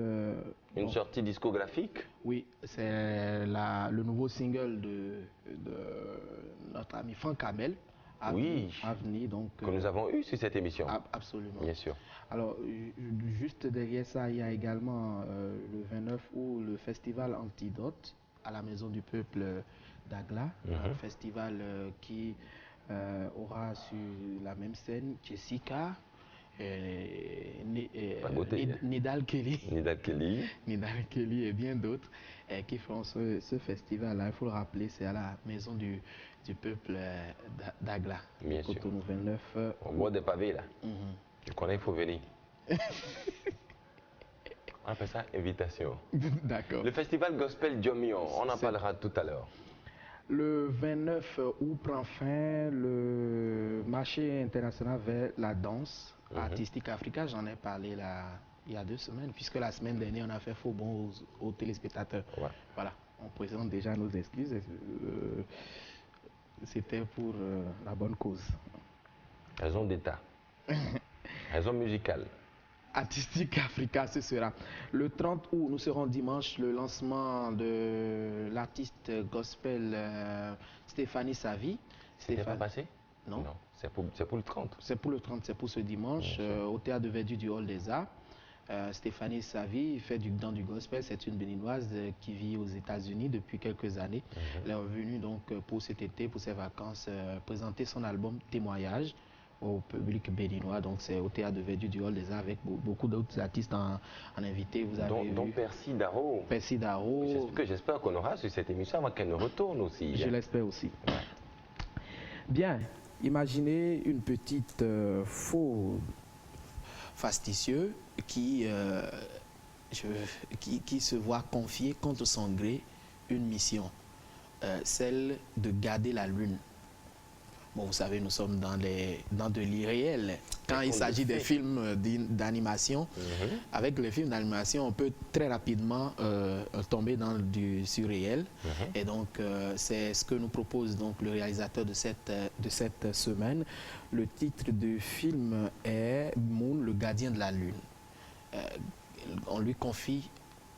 Une sortie discographique? Oui, c'est le nouveau single de notre ami Franck Hamel. Avenue donc. Que nous avons eu sur cette émission. Absolument. Bien sûr. Alors, juste derrière ça, il y a également le 29 août le festival Antidote à la Maison du Peuple d'Agla. Un festival qui aura sur la même scène Jessica. Nidal Kelly et bien d'autres qui font ce festival-là. Il faut le rappeler, c'est à la Maison du Peuple d'Agla. Bien sûr. Cotonou 29. Au bois des pavés, là. Tu connais, il faut venir. On appelle ça invitation. D'accord. Le festival Gospel Djomion, on en parlera tout à l'heure. Le 29 août prend fin le marché international vers la danse artistique africaine. J'en ai parlé là, il y a 2 semaines, puisque la semaine dernière, on a fait faux bon aux téléspectateurs. Ouais. Voilà, on présente déjà nos excuses. C'était pour la bonne cause. Raison d'État. Raison musicale. Artistique Africa, ce sera. Le 30 août, nous serons dimanche, le lancement de l'artiste gospel Stéphanie Savi. C'était pas passé? Non. C'est pour le 30. C'est pour le 30, c'est pour ce dimanche, au théâtre de Verdure du Hall des Arts. Stéphanie Savi fait dans du gospel, c'est une béninoise qui vit aux États-Unis depuis quelques années. Elle est revenue donc pour cet été, pour ses vacances, présenter son album Témoignage au public béninois. Donc c'est au théâtre de Verdure du Hall des Arts avec beaucoup d'autres artistes en invité. Vous avez donc Percy Darro. Percy Darro. J'espère qu'on aura sur cette émission avant qu'elle ne retourne aussi. Je l'espère aussi. Ouais. Bien, imaginez une petite faux fastidieux qui se voit confier contre son gré une mission, celle de garder la lune. Bon, vous savez, nous sommes dans de l'irréel. Quand il s'agit des films d'animation, avec les films d'animation, on peut très rapidement tomber dans du surréel. Et donc, c'est ce que nous propose donc le réalisateur de cette semaine. Le titre du film est Moon, le gardien de la lune. On lui confie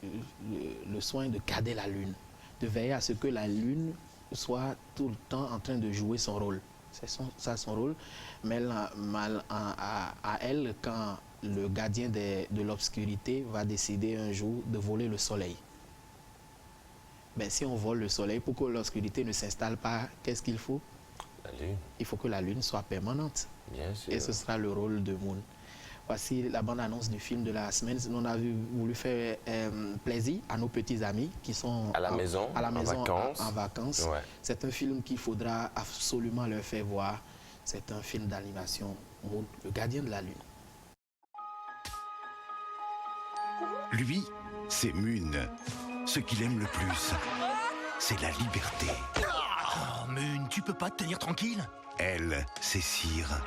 le soin de garder la lune, de veiller à ce que la lune soit tout le temps en train de jouer son rôle. C'est ça son rôle, mais mal à elle quand le gardien de l'obscurité va décider un jour de voler le soleil. Ben, si on vole le soleil, pour que l'obscurité ne s'installe pas, qu'est-ce qu'il faut? La lune. Il faut que la lune soit permanente. Bien sûr. Et ce sera le rôle de Moon. Voici la bande-annonce du film de la semaine. On a voulu faire plaisir à nos petits amis qui sont à la maison en vacances. Ouais. C'est un film qu'il faudra absolument leur faire voir. C'est un film d'animation, Moon, le gardien de la lune. Lui, c'est Moon. Ce qu'il aime le plus, c'est la liberté. Oh, Moon, tu peux pas te tenir tranquille? Elle, c'est Cire.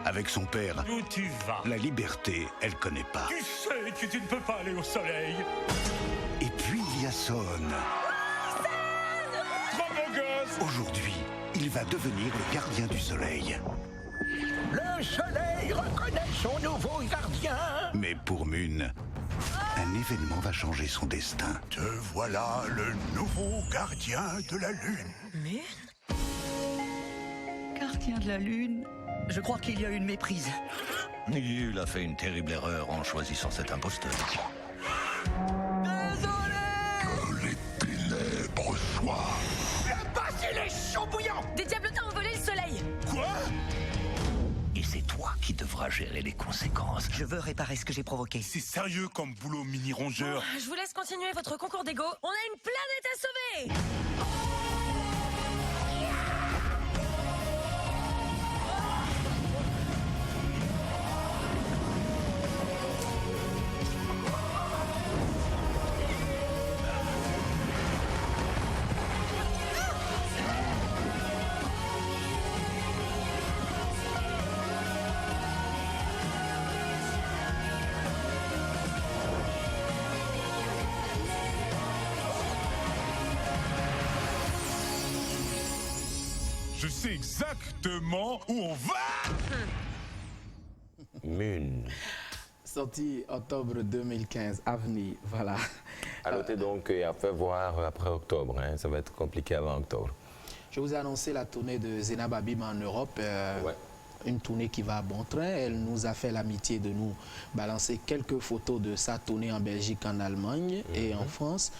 Avec son père, où tu vas? La liberté, elle connaît pas. Tu sais que tu ne peux pas aller au soleil. Et puis il y a Son. Trop beau gosse. Aujourd'hui, il va devenir le gardien du soleil. Le soleil reconnaît son nouveau gardien. Mais pour Moon, un événement va changer son destin. Te voilà le nouveau gardien de la lune. Moon? Gardien de la lune? Je crois qu'il y a une méprise. Il a fait une terrible erreur en choisissant cet imposteur. Désolé! Que les ténèbres soient... Le basile est chaud bouillant! Des diablotins ont volé le soleil! Quoi? Et c'est toi qui devras devra gérer les conséquences. Je veux réparer ce que j'ai provoqué. C'est sérieux comme boulot, mini-rongeur. Je vous laisse continuer votre concours d'ego. On a une planète à sauver. Je sais exactement où on va. Moon. Sorti octobre 2015, Avenir, voilà. À noter donc et à faire voir après octobre, hein. Ça va être compliqué avant octobre. Je vous ai annoncé la tournée de Zénab Habib en Europe. Une tournée qui va à bon train. Elle nous a fait l'amitié de nous balancer quelques photos de sa tournée en Belgique, en Allemagne et en France.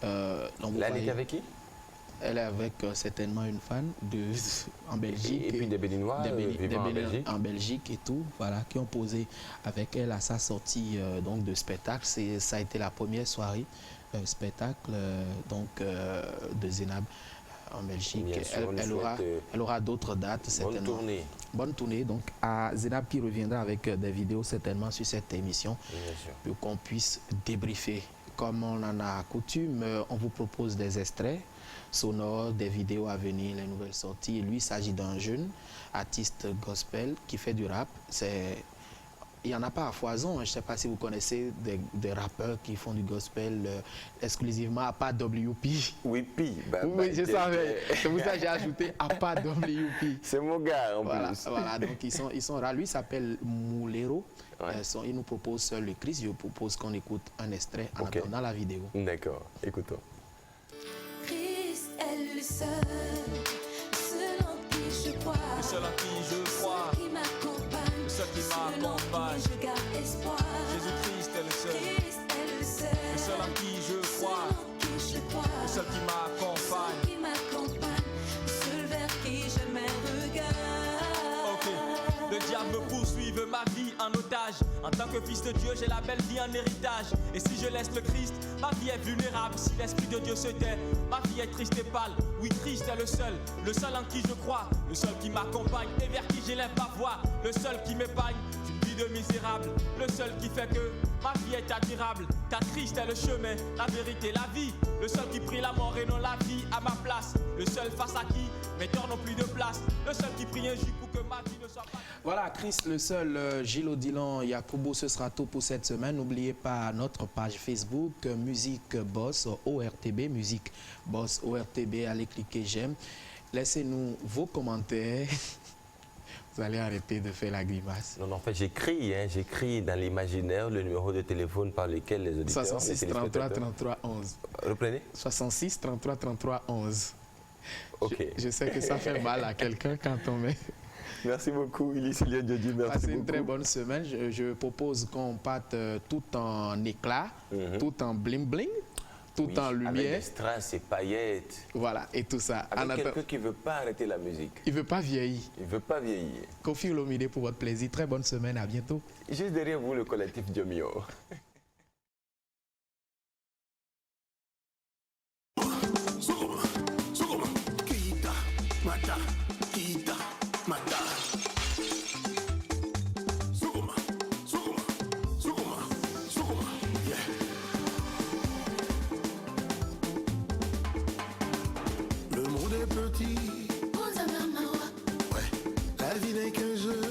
Là, elle était avec qui? Elle est avec certainement une fan en Belgique. Et puis des Béninois vivant en Belgique. En Belgique et tout, voilà, qui ont posé avec elle à sa sortie donc de spectacle. Ça a été la première soirée spectacle de Zénab en Belgique. Elle aura d'autres dates certainement. Bonne tournée. Bonne tournée donc à Zénab qui reviendra avec des vidéos certainement sur cette émission pour qu'on puisse débriefer. Comme on en a coutume, on vous propose des extraits sonores, des vidéos à venir, les nouvelles sorties. Et lui, il s'agit d'un jeune artiste gospel qui fait du rap. Il n'y en a pas à foison. Je ne sais pas si vous connaissez des rappeurs qui font du gospel exclusivement à part WP. Oui, oui, je savais. C'est pour ça que j'ai ajouté à part WP. C'est mon gars en plus. Voilà, donc ils sont rares. Lui s'appelle Moulero. Il nous propose Seul le Christ. Je propose qu'on écoute un extrait en attendant la vidéo. D'accord, écoutons. Christ est le seul en qui je crois. Le seul en qui je crois. Le seul qui m'accompagne. Le seul qui m'accompagne. Je garde espoir. Jésus-Christ est le seul. Christ est le seul. Le seul en qui je crois. Le seul qui m'accompagne. Le seul qui m'accompagne. Le seul vers qui je me regarde. Ok. Le diable me poursuit, veut ma vie en otage. En tant que fils de Dieu, j'ai la belle vie en héritage. Et si je laisse le Christ, ma vie est vulnérable. Si l'Esprit de Dieu se tait, ma vie est triste et pâle. Oui, Christ est le seul en qui je crois. Le seul qui m'accompagne et vers qui j'ai l'impavois. Le seul qui m'épargne d'une vie de misérable. Le seul qui fait que ma vie est admirable. Car Christ est le chemin, la vérité, la vie. Le seul qui prie la mort et non la vie à ma place. Le seul face à qui mes torts n'ont plus de place. Le seul qui prie un jour pour que ma vie ne soit pas... Voilà, Christ le seul, Gilles Odilon, Yakubo, ce sera tout pour cette semaine. N'oubliez pas notre page Facebook, Musique Boss ORTB, Musique Boss ORTB. Allez cliquer j'aime. Laissez-nous vos commentaires. Vous allez arrêter de faire la grimace. Non, en fait, j'écris dans l'imaginaire le numéro de téléphone par lequel les auditeurs... 66 33 33 11. Reprenez. 66 33 33 11. Ok. Je sais que ça fait mal à quelqu'un quand on met... Merci beaucoup, Ilicilien Diodi. Merci Passez beaucoup. une très bonne semaine. Je propose qu'on parte tout en éclat, tout en bling-bling, tout en lumière. Avec des strass et paillettes. Voilà, et tout ça. Avec quelqu'un qui ne veut pas arrêter la musique. Il ne veut pas vieillir. Il ne veut pas vieillir. Kofi Olomide pour votre plaisir. Très bonne semaine, à bientôt. Juste derrière vous, le collectif Diomio. Le monde est petit. Ouais, la vie n'est qu'un jeu.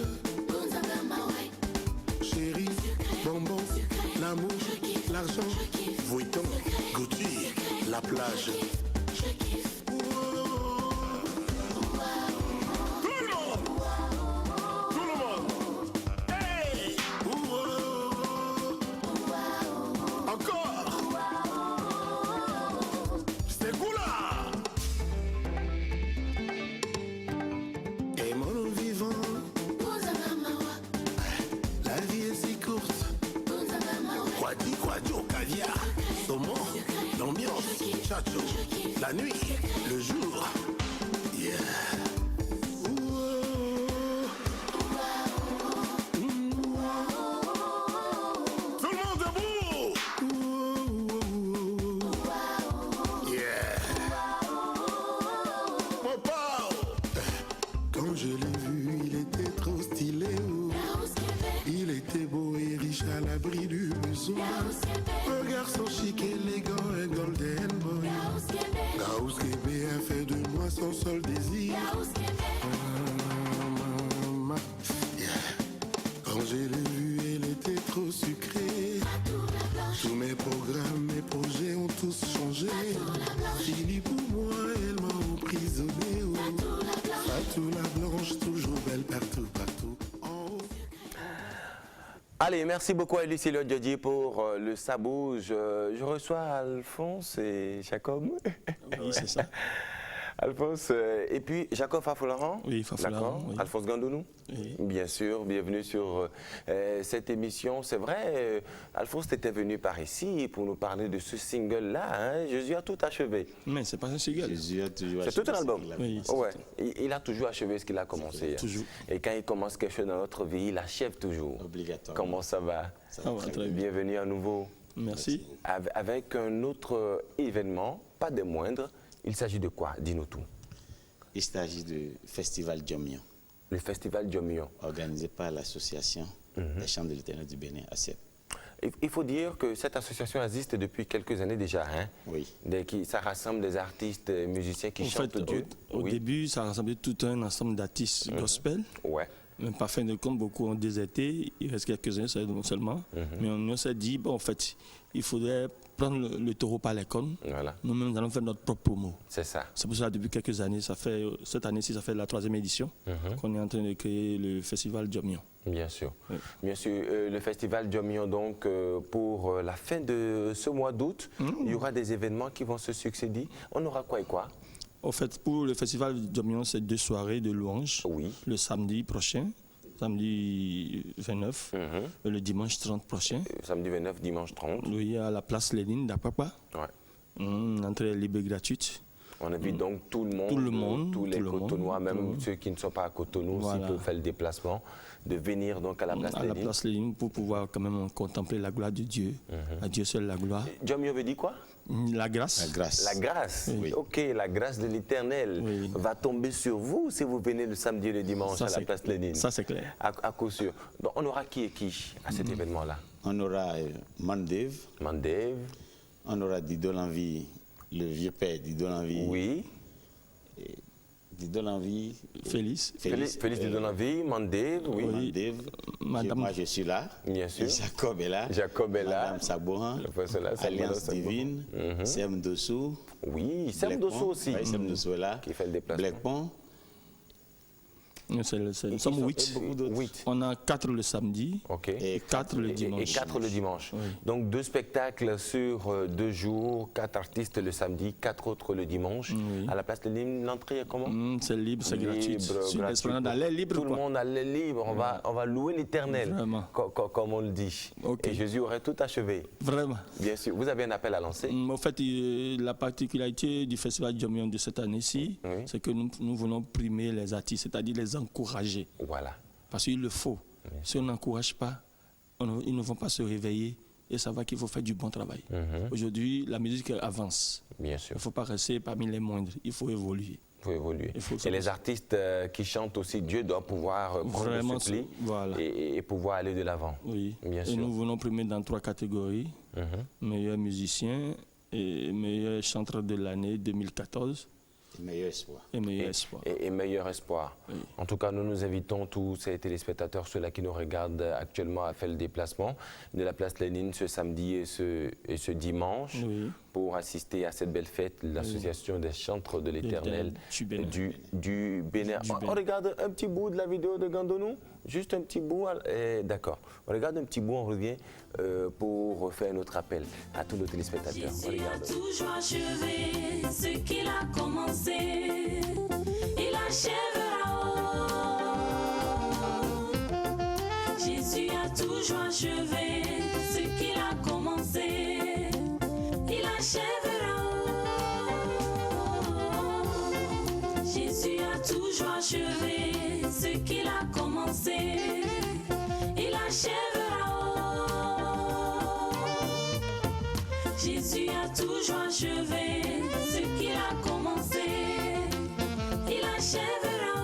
Chérie, bonbon, l'amour, l'argent, Vuitton, Gucci, la plage. La nuit, le jour, yeah. à l'abri du besoin. Un garçon chic, élégant, un golden boy. Gaous Kébé a fait de moi son seul désir. Quand je l'ai vue, elle était trop sucrée. Tous mes programmes, mes projets ont tous changé. Fini pour moi, elle m'a emprisonné. Fatou la blanche, toujours belle partout, partout. Allez, merci beaucoup à Lucille Diodier pour le sabot. Je reçois Alphonse et Jacob. Oui, c'est ça. Alphonse, et puis Jacob Fafolaran. Oui, Fafolaran. Oui. Alphonse Gandounou. Oui. Bien sûr, bienvenue sur cette émission. C'est vrai, Alphonse, tu étais venu par ici pour nous parler de ce single-là, hein, Jésus a tout achevé. Mais c'est pas un single. Jésus a toujours achevé. C'est tout un album. Oui, ouais. Il a toujours achevé ce qu'il a commencé. Toujours. Et quand il commence quelque chose dans notre vie, il achève toujours. Obligatoirement. Comment ça va? Ça va très bien. Bienvenue à nouveau. Merci. Avec un autre événement, pas des moindres. Il s'agit de quoi? Dis-nous tout. Il s'agit du Festival Diomion. Le Festival Diomion. Organisé par l'association des Chambres de l'Éternel du Bénin, ACEP. Il faut dire que cette association existe depuis quelques années déjà. Hein? Oui. Ça rassemble des artistes, musiciens qui chantent Dieu. Au début, ça rassemblait tout un ensemble d'artistes gospel. Ouais. Mais par fin de compte, beaucoup ont déserté. Il reste quelques-uns seulement. Mais on s'est dit, bon, en fait, il faudrait prendre le taureau par les cornes. Voilà. Nous-mêmes, nous allons faire notre propre promo. C'est ça. C'est pour ça que depuis quelques années, cette année-ci, ça fait la 3e édition qu'on est en train de créer le Festival Diomion. Bien sûr. Oui. Bien sûr. Le Festival Diomion, donc, pour la fin de ce mois d'août, il y aura des événements qui vont se succéder. On aura quoi et quoi? En fait, pour le Festival Diomion, c'est 2 soirées de louanges. Oui. Le samedi prochain, samedi 29, et le dimanche 30 prochain. Samedi 29, dimanche 30. Oui, à la place Lénine d'Apapa. Ouais. Entrée libre et gratuite. On invite donc tout le monde, tous les Cotonois, même ceux qui ne sont pas à Cotonou, aussi pour faire le déplacement, de venir donc à la place Lénine. À la place Lénine pour pouvoir quand même contempler la gloire de Dieu. À Dieu seul la gloire. Diomion veut dire quoi? La grâce. La grâce. La grâce, oui. Ok, la grâce de l'Éternel va tomber sur vous si vous venez le samedi et le dimanche ça, à la place Lénine. Ça, c'est clair. À coup sûr. Donc, on aura qui et qui à cet événement-là? On aura Mandev. Mandev. On aura Dido Lanvie, le vieux père Dido Lanvie. Oui. Dido Lanvie. Félix Dido Lanvie, Mandev, oui. Mandev. Moi, je suis là. Bien sûr. Jacob est là. Jacob est là. Madame Sabohan. Alliance Divine. Sem Dossou. Oui, Sem Dossou aussi. Oui, Sem Dossou est là. Qui fait le déplacement. Blackpont. Nous sommes 8. On a 4 le samedi et 4 le dimanche. Et 4 le dimanche. Oui. Donc 2 spectacles sur 2 jours, 4 artistes le samedi, 4 autres le dimanche. Oui. À la place de Lénine, l'entrée est comment? C'est libre, c'est gratuit. Sur l'esplanade à l'air libre. Tout le monde à l'air libre. On va louer l'Éternel, comme on le dit. Et Jésus aurait tout achevé. Vraiment. Bien sûr. Vous avez un appel à lancer? En fait, la particularité du Festival Diomion de cette année-ci, c'est que nous voulons primer les artistes, c'est-à-dire les encourager. Voilà. Parce qu'il le faut. Oui. Si on n'encourage pas, ils ne vont pas se réveiller et savoir qu'il faut faire du bon travail. Aujourd'hui, la musique avance. Bien sûr. Il ne faut pas rester parmi les moindres. Il faut évoluer. Il faut évoluer. Et les artistes qui chantent aussi, Dieu doit pouvoir prendre le suppli et pouvoir aller de l'avant. Oui. Bien sûr. Et nous voulons primer dans 3 catégories. Meilleur musicien et meilleur chanteur de l'année 2014. Meilleur espoir. Et meilleur espoir. Et meilleur espoir. Oui. En tout cas, nous invitons tous ces téléspectateurs, ceux-là qui nous regardent actuellement, à faire le déplacement de la place Lénine ce samedi et ce dimanche pour assister à cette belle fête, l'association des chantres de l'Éternel du Bénin. On regarde un petit bout de la vidéo de Gandounou, juste un petit bout. D'accord. On regarde un petit bout, on revient pour faire notre appel à tous nos téléspectateurs. Jésus a toujours achevé ce qu'il a commencé, il achèvera. Jésus a toujours achevé ce qu'il a commencé, il achèvera. Jésus a toujours achevé ce qu'il a commencé, il achèvera. Jésus a toujours achevé ce qu'il a commencé, il achèvera.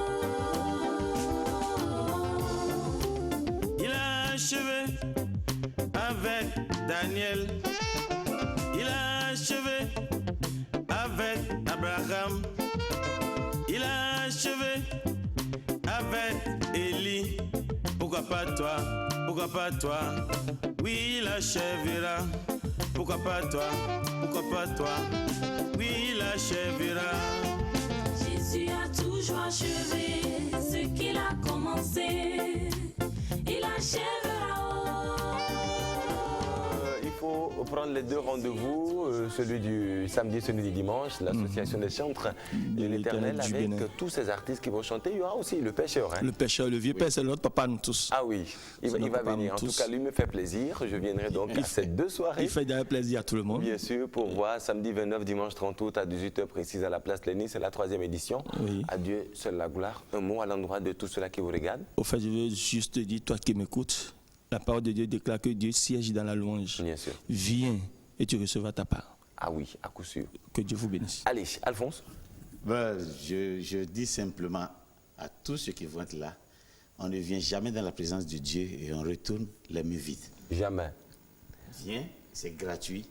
Il a achevé avec Daniel. Il a achevé avec Abraham. Il a achevé avec Élie. Pourquoi pas toi? Pourquoi pas toi? Oui, il achèvera. Pourquoi pas toi? Pourquoi pas toi? Oui, il achèvera. Jésus a toujours achevé ce qu'il a commencé. Il achèvera. Il faut prendre les deux rendez-vous, celui du samedi, celui du dimanche, l'association des chantres de l'Éternel avec tous ces artistes qui vont chanter. Il y aura aussi le pêcheur. Hein? Le pêcheur, le vieux père, c'est notre papa, nous tous. Ah oui, il va venir. En tout cas, lui me fait plaisir. Je viendrai donc à ces deux soirées. Il fait d'ailleurs plaisir à tout le monde. Bien sûr, pour voir samedi 29, dimanche 30 août à 18h précise à la place Lénine. C'est la 3e édition. Oui. À Dieu seul la gloire. Un mot à l'endroit de tous ceux-là qui vous regardent. Au fait, je veux juste te dire, toi qui m'écoutes, la parole de Dieu déclare que Dieu siège dans la louange. Bien sûr. Viens et tu recevras ta part. Ah oui, à coup sûr. Que Dieu vous bénisse. Allez, Alphonse. Ben, je dis simplement à tous ceux qui vont être là, on ne vient jamais dans la présence de Dieu et on retourne les mains vides. Jamais. Viens, c'est gratuit,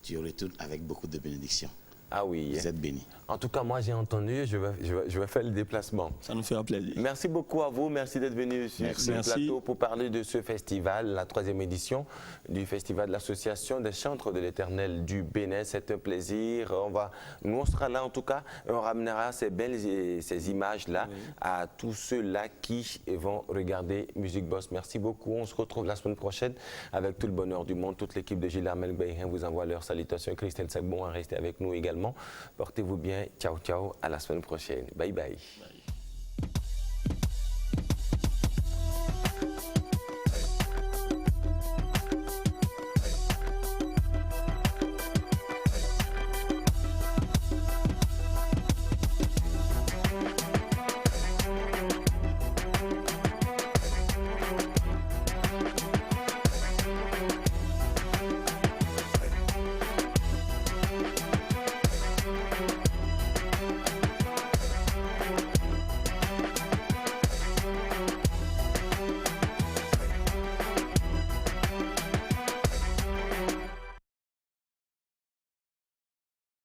tu retournes avec beaucoup de bénédictions. Ah oui. Vous êtes bénis. En tout cas, moi j'ai entendu, je vais faire le déplacement. Ça nous fera plaisir. Merci beaucoup à vous, merci d'être venu sur ce plateau pour parler de ce festival, la 3e édition du festival de l'association des chantres de l'Éternel du Bénin. C'est un plaisir. Nous on sera là en tout cas, et on ramènera ces belles ces images-là à tous ceux-là qui vont regarder Music Boss. Merci beaucoup. On se retrouve la semaine prochaine avec tout le bonheur du monde. Toute l'équipe de Gilles Armel Bayhen vous envoie leurs salutations. Christelle Sagbon a resté avec nous également. Portez-vous bien. Ciao, ciao. À la semaine prochaine. Bye, bye.